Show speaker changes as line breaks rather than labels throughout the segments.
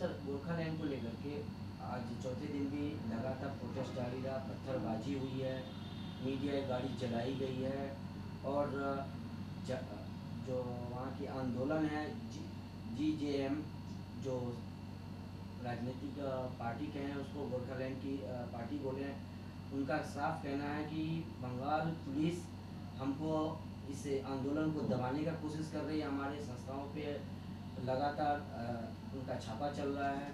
Sir Gorkhaland को लेकर के आज चौथे दिन भी लगातार प्रोटेस्ट जारी रहा, पत्थरबाजी हुई है, मीडिया गाड़ी जलाई गई है और जो वहाँ की आंदोलन है GJM जो राजनीतिक पार्टी कहें उसको गोरखालैंड की पार्टी बोले, उनका साफ कहना है कि बंगाल पुलिस हमको इस आंदोलन को दबाने का कोशिश कर रही है, हमारे संस्थाओं पे लगातार उनका छापा चल रहा है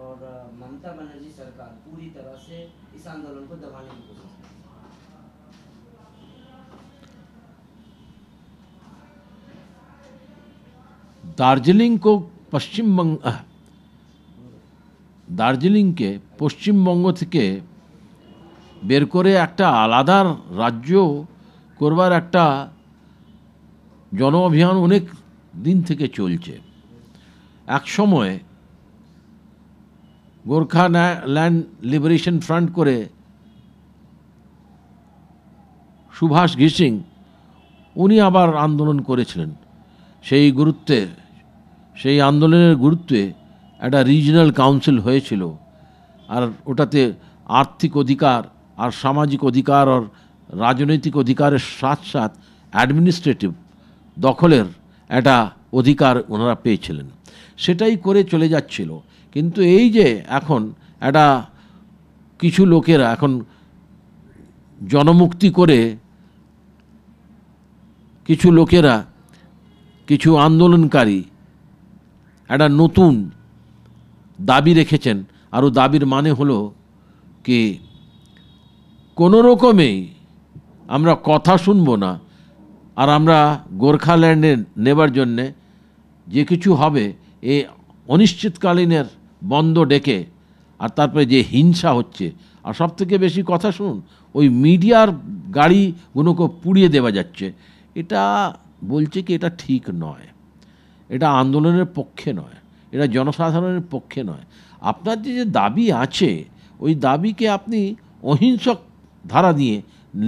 और ममता बनर्जी सरकार पूरी तरह से इस आंदोलन को दबाने की कोशिश कर रही है।
দার্জিলিংকে পশ্চিমবঙ্গ থেকে বের করে একটা আলাদা রাজ্য করবার একটা জন অভিযান অনেক দিন থেকে চলছে। এক সময় গোর্খাল্যান্ড লিবারেশন ফ্রন্ট করে সুভাষ ঘিসিং উনি আবার আন্দোলন করেছিলেন। সেই আন্দোলনের গুরুত্বে একটা রিজনাল কাউন্সিল হয়েছিল, আর ওটাতে আর্থিক অধিকার আর সামাজিক অধিকার আর রাজনৈতিক অধিকারের সাথ সাথ অ্যাডমিনিস্ট্রেটিভ দখলের একটা অধিকার ওনারা পেয়েছিলেন। সেটাই করে চলে যাচ্ছিল। কিন্তু এই যে এখন একটা কিছু লোকেরা এখন জনমুক্তি করে কিছু লোকেরা কিছু আন্দোলনকারী একটা নতুন দাবি রেখেছেন। আর ও দাবির মানে হলো কি কোনো রকমেই আমরা কথা শুনবো না, আর আমরা গোর্খাল্যান্ডে নেবার জন্যে যে কিছু হবে এই অনিশ্চিতকালীনের বন্ধ ডেকে, আর তারপরে যে হিংসা হচ্ছে, আর সবথেকে বেশি কথা শুনুন ওই মিডিয়ার গাড়িগুলোকে পুড়িয়ে দেওয়া যাচ্ছে, এটা বলছে কি এটা ঠিক নয়, এটা আন্দোলনের পক্ষে নয়, এটা জনসাধারণের পক্ষে নয়। আপনার যে দাবি আছে ওই দাবিকে আপনি অহিংসক ধারা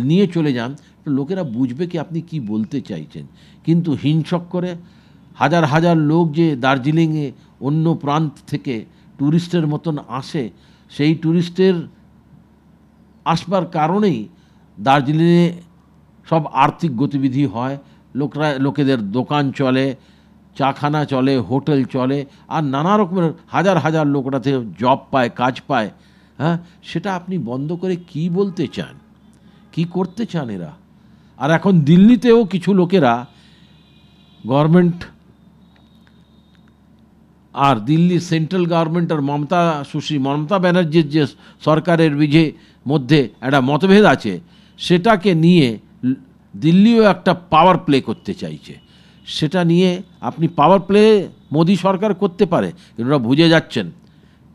নিয়ে চলে যান, লোকেরা বুঝবে কি আপনি কি বলতে চাইছেন। কিন্তু হিংসক করে হাজার হাজার লোক যে দার্জিলিংয়ে অন্য প্রান্ত থেকে ট্যুরিস্টের মতন আসে, সেই ট্যুরিস্টের আসবার কারণেই দার্জিলিংয়ে সব আর্থিক গতিবিধি হয়, লোকেদের দোকান চলে, চাখানা চলে, হোটেল চলে, আর নানা রকমের হাজার হাজার লোক ওটা থেকে জব পায়, কাজ পায়। হ্যাঁ, সেটা আপনি বন্ধ করে কি বলতে চান, কি করতে চান এরা? আর এখন দিল্লিতেও কিছু লোকেরা গভর্নমেন্ট আর দিল্লি সেন্ট্রাল গভর্নমেন্ট আর মমতা ব্যানার্জির যে সরকারের মধ্যে একটা মতভেদ আছে, সেটাকে নিয়ে দিল্লিও একটা পাওয়ার প্লে করতে চাইছে। সেটা নিয়ে আপনি পাওয়ার প্লে মোদি সরকার করতে পারে, কিন্তু ওরা বুঝে যাচ্ছেন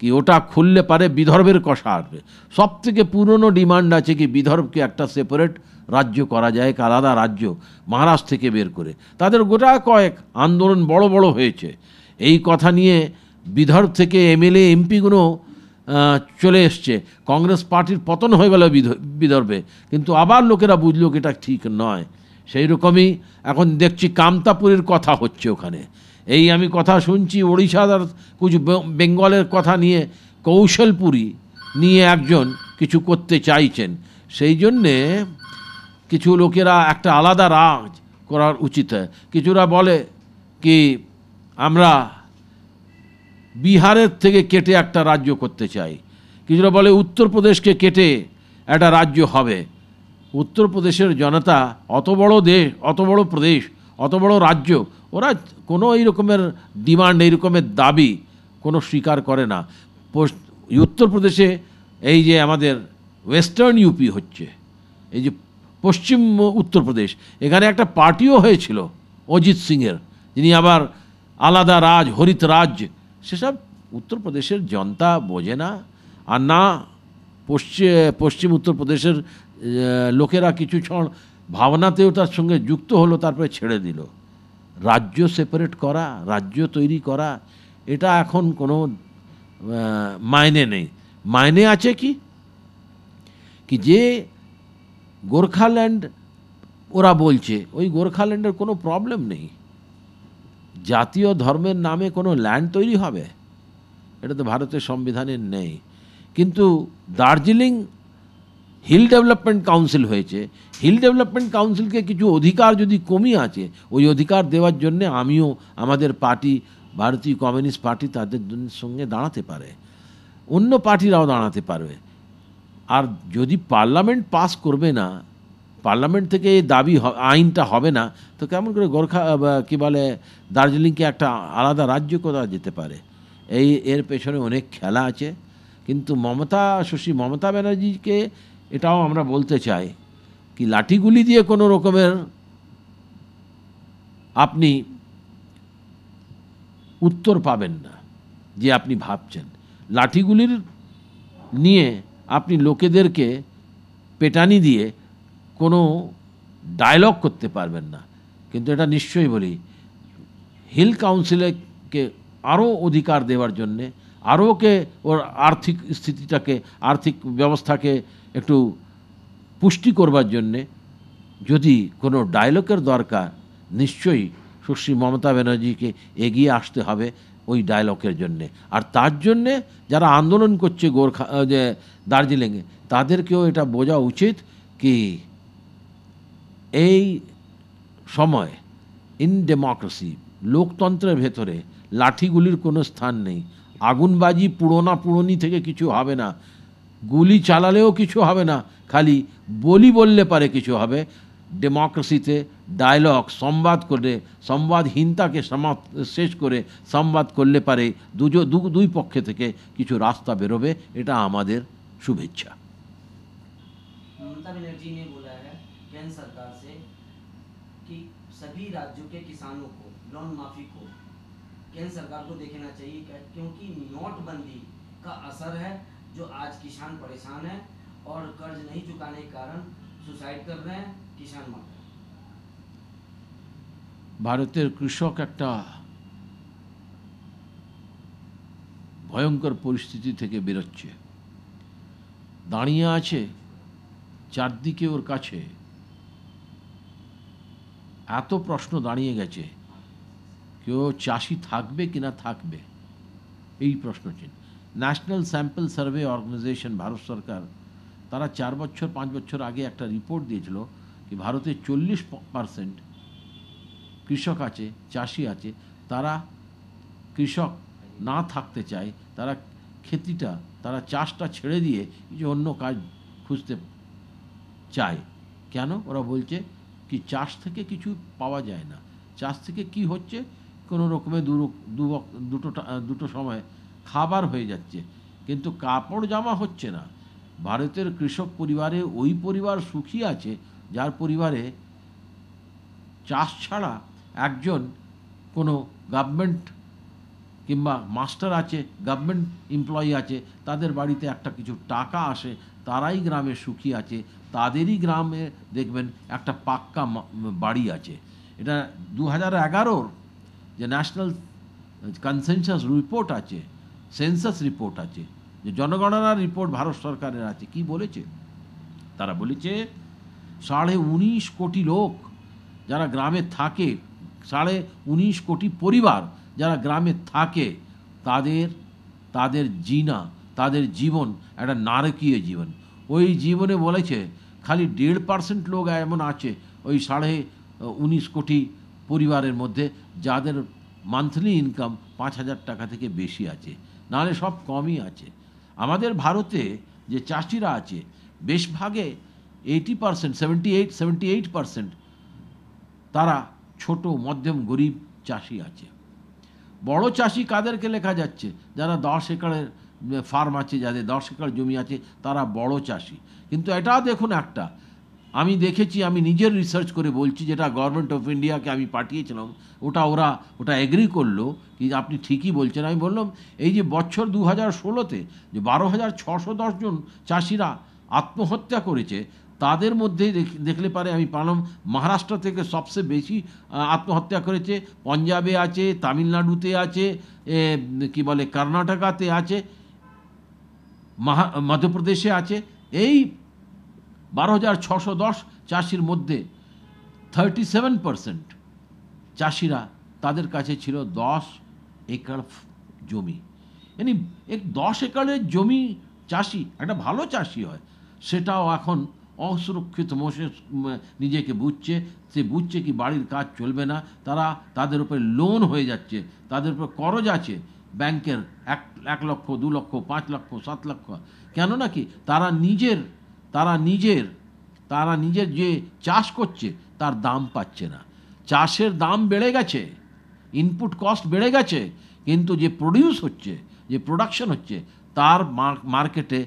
কি ওটা খুললে পারে বিদর্ভের কষা আসবে। সব থেকে পুরনো ডিমান্ড আছে কি বিদর্ভকে একটা সেপারেট রাজ্য করা যায়, এক আলাদা রাজ্য মহারাষ্ট্র থেকে বের করে। তাদের গোটা কয়েক আন্দোলন বড় বড় হয়েছে এই কথা নিয়ে। বিদর্ভ থেকে MLA MP-গুলো চলে এসছে, কংগ্রেস পার্টির পতন হয়ে গেল বিদর্ভে, কিন্তু আবার লোকেরা বুঝলো এটা ঠিক নয়। সেই রকমই এখন দেখছি কামতাপুরের কথা হচ্ছে ওখানে। এই আমি কথা শুনছি ওড়িশার আর কিছু বেঙ্গলের কথা নিয়ে কৌশলপুরি নিয়ে একজন কিছু করতে চাইছেন। সেই জন্যে কিছু লোকেরা একটা আলাদা রাজ করার উচিত হয়। কিছুরা বলে কি আমরা বিহারের থেকে কেটে একটা রাজ্য করতে চাই, কিছুরা বলে উত্তরপ্রদেশকে কেটে একটা রাজ্য হবে। উত্তরপ্রদেশের জনতা অত বড় দেশ, অত বড় প্রদেশ, অত বড় রাজ্য, ওরা কোনো এই রকমের ডিমান্ড, এই রকমের দাবি কোনো স্বীকার করে না। উত্তরপ্রদেশে এই যে আমাদের ওয়েস্টার্ন ইউপি হচ্ছে, এই যে পশ্চিম উত্তরপ্রদেশ, এখানে একটা পার্টিও হয়েছিল অজিত সিংয়ের, যিনি আবার আলাদা রাজ, হরিত রাজ, সেসব উত্তরপ্রদেশের জনতা বোঝে না। আর না পশ্চিম উত্তরপ্রদেশের লোকেরা কিছু ভাবনাতেও তার সঙ্গে যুক্ত হলো, তারপরে ছেড়ে দিল। রাজ্য সেপারেট করা, রাজ্য তৈরি করা, এটা এখন কোনো মাইনে নেই। মাইনে আছে কি যে গোর্খাল্যান্ড ওরা বলছে, ওই গোর্খাল্যান্ডের কোনো প্রবলেম নেই। জাতীয় ধর্মের নামে কোনো ল্যান্ড তৈরি হবে? এটা তো ভারতের সংবিধানে নেই। কিন্তু দার্জিলিং হিল ডেভেলপমেন্ট কাউন্সিল হয়েছে, হিল ডেভেলপমেন্ট কাউন্সিলকে কিছু অধিকার যদি কমিয়ে আছে, ওই অধিকার দেওয়ার জন্য আমিও আমাদের পার্টি ভারতীয় কমিউনিস্ট পার্টি তাদের সঙ্গে দাঁড়াতে পারে, অন্য পার্টিরাও দাঁড়াতে পারবে। আর যদি পার্লামেন্ট পাস করবে না, পার্লামেন্ট থেকে এই দাবি আইনটা হবে না, তো কেমন করে গোর্খা কী বলে দার্জিলিংকে একটা আলাদা রাজ্য করা যেতে পারে? এর পেছনে অনেক খেলা আছে। কিন্তু সুশ্রী মমতা ব্যানার্জিকে এটাও আমরা বলতে চাই কি লাঠিগুলি দিয়ে কোনো রকমের আপনি উত্তর পাবেন না যে আপনি ভাবছেন। লাঠিগুলির নিয়ে আপনি লোকেদেরকে পেটানি দিয়ে কোনো ডায়লগ করতে পারবেন না। কিন্তু এটা নিশ্চয়ই বলি, হিল কাউন্সিলকে আরও অধিকার দেওয়ার জন্যে, আরও ওর আর্থিক স্থিতিটাকে, আর্থিক ব্যবস্থাকে একটু পুষ্টি করবার জন্যে যদি কোনো ডায়লগের দরকার, নিশ্চয়ই সুশ্রী মমতা ব্যানার্জিকে এগিয়ে আসতে হবে ওই ডায়লগের জন্যে। আর তার জন্যে যারা আন্দোলন করছে যে দার্জিলিংয়ে, তাদেরকেও এটা বোঝা উচিত কি এই সময় ইন ডেমোক্রেসি, লোকতন্ত্রের ভেতরে লাঠিগুলির কোনো স্থান নেই। আগুনবাজি পুড়নি থেকে কিছু হবে না, গুলি চালালেও কিছু হবে না, খালি বললে পারে কিছু হবে। ডেমোক্রেসিতে ডায়লগ, সংবাদ করে, সংবাদহীনতাকে শেষ করে সংবাদ করলে পারে দুই পক্ষে থেকে কিছু রাস্তা বেরোবে। এটা আমাদের শুভেচ্ছা।
ममता बनर्जी ने बोला है केंद्र सरकार से कि सभी राज्यों के किसानों को लोन माफी को केंद्र सरकार को देखना चाहिए, क्योंकि नोटबंदी का असर है जो आज किसान परेशान है और कर्ज नहीं चुकाने के कारण सुसाइड कर रहे हैं, किसान मर रहे हैं।
ভারতের কৃষক একটা ভয়ঙ্কর পরিস্থিতি থেকে বেরোচ্ছে, দাঁড়িয়ে আছে চারদিকে ওর কাছে এত প্রশ্ন দাঁড়িয়ে গেছে, কেউ চাষি থাকবে কিনা থাকবে, এই প্রশ্ন চিহ্ন। National sample survey organisation, Bharat সরকার, তারা 4-5 বছর আগে একটা রিপোর্ট দিয়েছিল কি ভারতে 40% কৃষক আছে, চাষি আছে, তারা কৃষক না থাকতে চায়, তারা তারা চাষটা ছেড়ে দিয়ে কিছু অন্য কাজ খুঁজতে চায়। কেন? ওরা বলছে কি চাষ থেকে কিছু পাওয়া যায় না, চাষ থেকে কি হচ্ছে, কোনো রকমে দুটো সময় খাবার হয়ে যাচ্ছে, কিন্তু কাপড় জামা হচ্ছে না। ভারতের কৃষক পরিবারে ওই পরিবার সুখী আছে যার পরিবারে চাষ ছাড়া একজন কোনো গভর্নমেন্ট কিংবা মাস্টার আছে, গভর্নমেন্ট এমপ্লয়ি আছে, তাদের বাড়িতে একটা কিছু টাকা আসে, তারাই গ্রামে সুখী আছে, তাদেরই গ্রামে দেখবেন একটা পাক্কা বাড়ি আছে। এটা 2011 যে ন্যাশনাল কনসেনসাস রিপোর্ট আছে, সেন্সাস রিপোর্ট আছে, যে জনগণনার রিপোর্ট ভারত সরকারের আছে। কি বলেছে? তারা বলেছে 19.5 কোটি লোক যারা গ্রামে থাকে, 19.5 কোটি পরিবার যারা গ্রামে থাকে, তাদের জীবন একটা নারকীয় জীবন। ওই জীবনে বলেছে খালি 1.5% লোক এমন আছে ওই 19.5 কোটি পরিবারের মধ্যে যাদের মান্থলি ইনকাম 5,000 টাকা থেকে বেশি আছে, নাহলে সব কমই আছে। আমাদের ভারতে যে চাষিরা আছে বেশ ভাগে 80%, 78% তারা ছোট মধ্যম গরিব চাষি আছে। বড় চাষি কাদেরকে লেখা যাচ্ছে? যারা 10 একরের ফার্ম আছে, যাদের 10 একর জমি আছে, তারা বড় চাষি। কিন্তু এটা দেখুন, একটা আমি দেখেছি, আমি নিজের রিসার্চ করে বলছি, যেটা গভর্নমেন্ট অফ ইন্ডিয়াকে আমি পাঠিয়েছিলাম, ওটা এগ্রি করলো কি আপনি ঠিকই বলছেন। আমি বললাম এই যে বছর 2016-তে যে 12,610 জন চাষিরা আত্মহত্যা করেছে, তাদের মধ্যে দেখলে পারে আমি পালাম মহারাষ্ট্র থেকে সবচেয়ে বেশি আত্মহত্যা করেছে, পঞ্জাবে আছে, তামিলনাড়ুতে আছে, কি বলে কর্ণাটকাতে আছে, মধ্যপ্রদেশে আছে। এই 12,610 চাষির মধ্যে 37% চাষিরা তাদের কাছে ছিল 10 একর জমি। মানে এক 10 একরের জমি চাষি একটা ভালো চাষি হয়, সেটাও এখন অসুরক্ষিত নিজেকে বুঝছে। সে বুঝছে কি বাড়ির কাজ চলবে না, তাদের উপরে লোন হয়ে যাচ্ছে, তাদের উপরে করজ আছে ব্যাংকের 1 লক্ষ 2 লক্ষ 5 লক্ষ 7 লক্ষ। কেন নাকি তারা নিজের যে চাষ করছে তার দাম পাচ্ছে না। চাষের দাম বেড়ে গেছে, ইনপুট কস্ট বেড়ে গেছে, কিন্তু যে প্রডিউস হচ্ছে, যে প্রোডাকশন হচ্ছে, তার মার্কেটে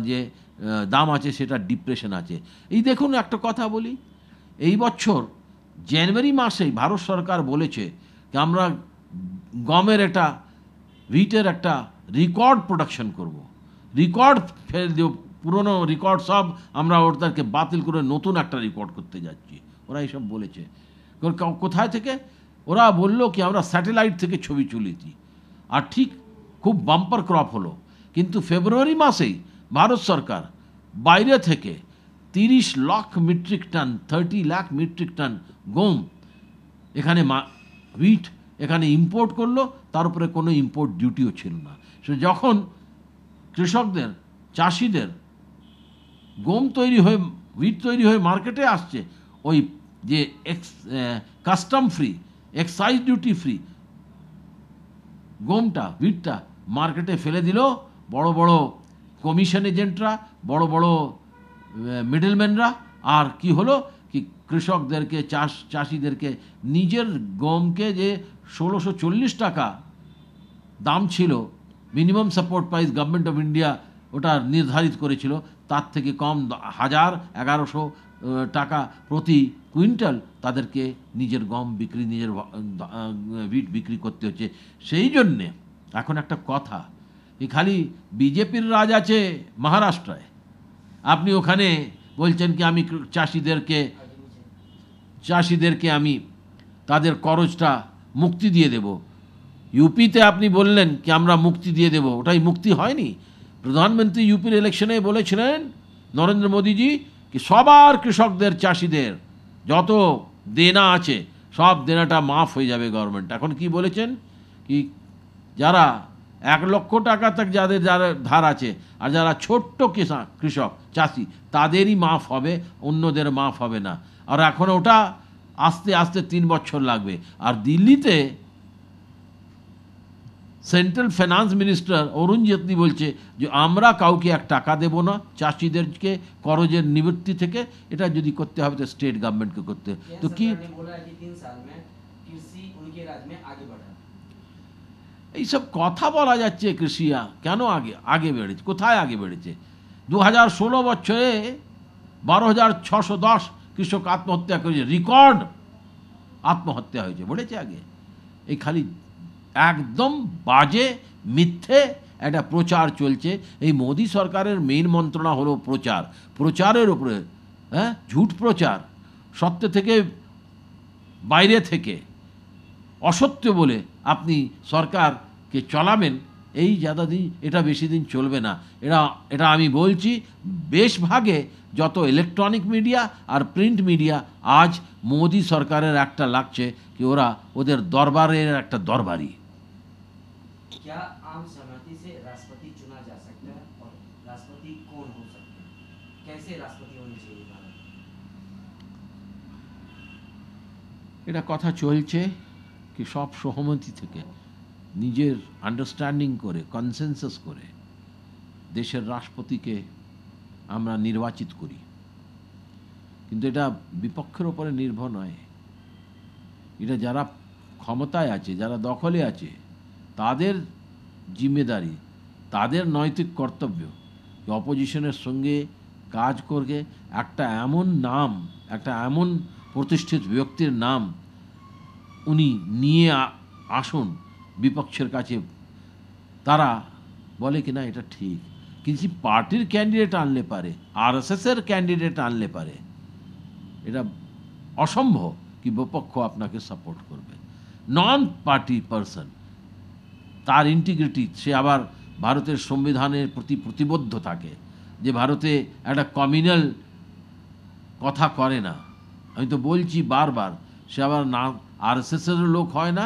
যে দাম আছে সেটা ডিপ্রেশন আছে। এই দেখুন একটা কথা বলি, এই বছর জানুয়ারি মাসেই ভারত সরকার বলেছে যে আমরা গমের হুইটের একটা রেকর্ড প্রোডাকশন করব, রেকর্ড ফেল দেব, পুরনো রেকর্ড সব আমরা ওদেরকে বাতিল করে নতুন একটা রেকর্ড করতে যাচ্ছি। ওরা এইসব বলেছে। কোথায় থেকে? ওরা বললো কি আমরা স্যাটেলাইট থেকে ছবি তুলেছি, আর ঠিক খুব বাম্পার ক্রপ হলো। কিন্তু ফেব্রুয়ারি মাসেই ভারত সরকার বাইরে থেকে 30 lakh metric ton 30 lakh metric ton গম এখানে হুইট এখানে ইম্পোর্ট করলো, তার উপরে কোনো ইম্পোর্ট ডিউটিও ছিল না। সে যখন কৃষকদের, চাষিদের গম তৈরি হয়ে, হুইট তৈরি হয়ে মার্কেটে আসছে, ওই যে custom free, excise duty free গমটা, হুইটটা মার্কেটে ফেলে দিল বড় বড় কমিশন এজেন্টরা, বড় বড় মিডলম্যানরা। আর কি হলো কি কৃষকদেরকে, চাষিদেরকে নিজের গমকে যে 1640 টাকা দাম ছিল, minimum support price government of India ওটা নির্ধারিত করেছিল, তার থেকে কম 1100 টাকা প্রতি কুইন্টাল তাদেরকে নিজের গম বিক্রি, নিজের হুইট বিক্রি করতে হচ্ছে। সেই জন্যে এখন একটা কথা, খালি বিজেপির রাজ আছে মহারাষ্ট্রায়, আপনি ওখানে বলছেন কি আমি চাষিদেরকে আমি তাদের করজটা মুক্তি দিয়ে দেব। ইউপিতে আপনি বললেন কি আমরা মুক্তি দিয়ে দেব, ওটাই মুক্তি হয়নি। প্রধানমন্ত্রী ইউপির ইলেকশনে বলেছিলেন নরেন্দ্র মোদীজি কি সবার কৃষকদের, চাষিদের যত দেনা আছে সব দেনাটা মাফ হয়ে যাবে গভর্নমেন্ট। এখন কি বলেছেন কি যারা 1 লক্ষ টাকা তক যাদের ধার আছে, আর যারা ছোট্ট কৃষক চাষি তাদেরই মাফ হবে, অন্যদের মাফ হবে না। আর এখন ওটা আস্তে আস্তে 3 বছর লাগবে। আর দিল্লিতে central finance minister Arun Jaitley বলছে যে আমরা কাউকে 1 টাকা দেব না চাষিদেরকে করজের নিবৃত্তি থেকে, এটা যদি করতে হবে তো স্টেট গভর্নমেন্টকে করতে। তো কি এইসব কথা বলা যাচ্ছে? কৃষিয়া কেন আগে বেড়েছে? কোথায় আগে বেড়েছে? 2016 বছরে 12,610 কৃষক আত্মহত্যা করেছে, রেকর্ড আত্মহত্যা হয়েছে, বলেছে আগে। এই খালি একদম বাজে মিথ্যে একটা প্রচার চলছে। এই মোদী সরকারের মেইন মন্ত্রণা হলো প্রচারের উপরে, ঝুট প্রচার, সত্য থেকে বাইরে থেকে অসত্য বলে আপনি সরকারকে চলাবেন। এই দিন এটা বেশি দিন চলবে না। এটা আমি বলছি, বেশভাগে যত ইলেকট্রনিক মিডিয়া আর প্রিন্ট মিডিয়া আজ মোদী সরকারের একটা লাগছে কি ওরা ওদের দরবারের একটা দরবারি।
क्या आम सहमति से राष्ट्रपति चुना जा सकता है और राष्ट्रपति कौन हो सकते हैं? कैसे राष्ट्रपति होने चाहिए भारत?
এটা কথা চলছে কি সব সহমতি থেকে, নিজের আন্ডারস্ট্যান্ডিং করে, কনসেনসাস করে দেশের রাষ্ট্রপতিকে আমরা নির্বাচিত করি। কিন্তু এটা বিপক্ষের উপরে নির্ভর নয়, এটা যারা ক্ষমতায় আছে, যারা দখলে আছে তাদের জিম্মেদারি, তাদের নৈতিক কর্তব্য অপোজিশনের সঙ্গে কাজ করে একটা এমন নাম, একটা এমন প্রতিষ্ঠিত ব্যক্তির নাম উনি নিয়ে আসুন বিপক্ষের কাছে, তারা বলে কি না এটা ঠিক। কিন্তু পার্টির ক্যান্ডিডেট আনলে পারে, আরএসএসের ক্যান্ডিডেট আনলে পারে, এটা অসম্ভব কি বিপক্ষ আপনাকে সাপোর্ট করবে। নন পার্টি পারসন, তার ইন্টিগ্রিটি, সে আবার ভারতের সংবিধানের প্রতি প্রতিবদ্ধ থাকে যে ভারতে একটা কমিউনাল কথা করে না। আমি তো বলছি বারবার, সে আবার না আরএসএসের লোক হয় না,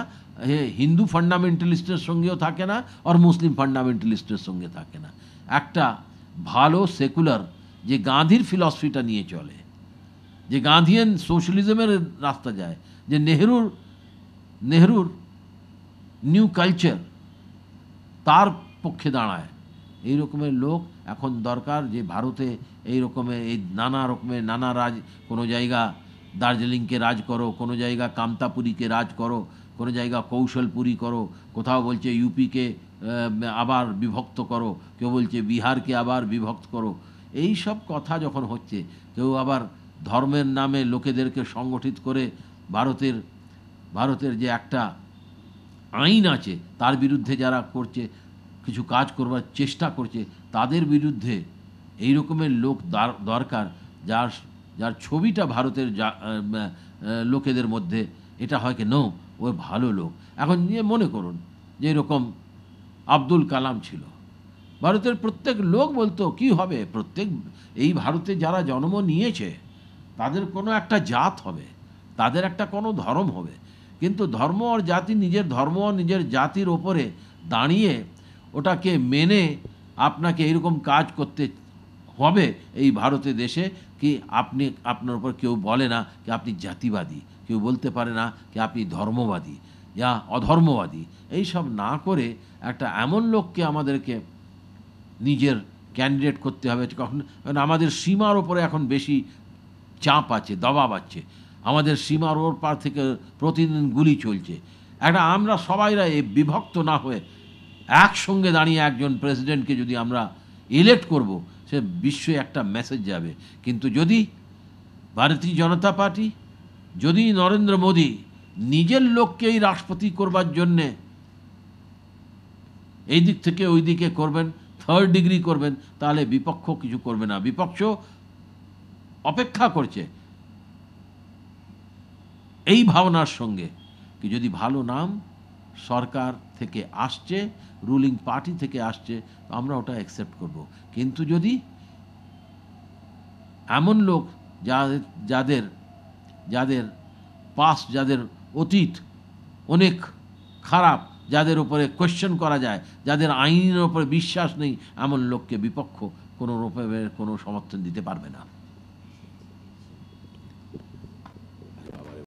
হিন্দু ফান্ডামেন্টালিস্টের সঙ্গেও থাকে না, আর মুসলিম ফান্ডামেন্টালিস্টের সঙ্গে থাকে না। একটা ভালো সেকুলার যে গান্ধীর ফিলসফিটা নিয়ে চলে, যে গান্ধিয়ান সোশ্যালিজমের রাস্তা যায়, যে নেহরুর নিউ কালচার তার পক্ষে দাঁড়ায়, এই রকমের লোক এখন দরকার। যে ভারতে এই রকমের এই নানা রকমের নানা রাজ, কোনো জায়গা দার্জিলিংকে রাজ করো, কোনো জায়গা কামতাপুরীকে রাজ করো, কোনো জায়গা কৌশলপুরী করো, কোথাও বলছে ইউপিকে আবার বিভক্ত করো, কেউ বলছে বিহারকে আবার বিভক্ত করো। এই সব কথা যখন হচ্ছে, কেউ আবার ধর্মের নামে লোকেদেরকে সংগঠিত করে ভারতের যে একটা আইন আছে তার বিরুদ্ধে যারা করছে, কিছু কাজ করবার চেষ্টা করছে, তাদের বিরুদ্ধে এই রকমের লোক দরকার, যার ছবিটা ভারতের লোকেদের মধ্যে এটা হয় কি নো ও ভালো লোক। এখন নিয়ে মনে করুন যে এরকম আব্দুল কালাম ছিল, ভারতের প্রত্যেক লোক বলতো কি হবে, প্রত্যেক এই ভারতে যারা জন্ম নিয়েছে তাদের কোনো একটা জাত হবে, তাদের একটা কোনো ধর্ম হবে, কিন্তু ধর্ম আর জাতি, নিজের ধর্ম আর নিজের জাতির ওপরে দাঁড়িয়ে ওটাকে মেনে আপনাকে এইরকম কাজ করতে হবে এই ভারতে দেশে, কি আপনার উপর কেউ বলে না কি আপনি জাতিবাদী, কেউ বলতে পারে না কি আপনি ধর্মবাদী ইয়া অধর্মবাদী। এই সব না করে একটা এমন লোককে আমাদেরকে নিজের ক্যান্ডিডেট করতে হবে। কারণ আমাদের সীমার ওপরে এখন বেশি চাপ আছে, দবাব আছে, আমাদের সীমার ওর পার থেকে প্রতিদিন গুলি চলছে। আমরা সবাইরা বিভক্ত না হয়ে একসঙ্গে দাঁড়িয়ে একজন প্রেসিডেন্টকে যদি আমরা ইলেক্ট করব, সে বিশ্বে একটা মেসেজ যাবে। কিন্তু যদি ভারতীয় জনতা পার্টি, যদি নরেন্দ্র মোদী নিজের লোককেই রাষ্ট্রপতি করবার জন্যে এই দিক থেকে ওই দিকে করবেন, থার্ড ডিগ্রি করবেন, তাহলে বিপক্ষ কিছু করবে না। বিপক্ষ অপেক্ষা করছে এই ভাবনার সঙ্গে কি যদি ভালো নাম সরকার থেকে আসছে, রুলিং পার্টি থেকে আসছে, তো আমরা ওটা অ্যাকসেপ্ট করব। কিন্তু যদি এমন লোক যাদের পাস, যাদের অতীত অনেক খারাপ, যাদের উপরে কোয়েশ্চেন করা যায়, যাদের আইনের উপরে বিশ্বাস নেই, এমন লোককে বিপক্ষ কোনো রূপে কোনো সমর্থন দিতে পারবে না।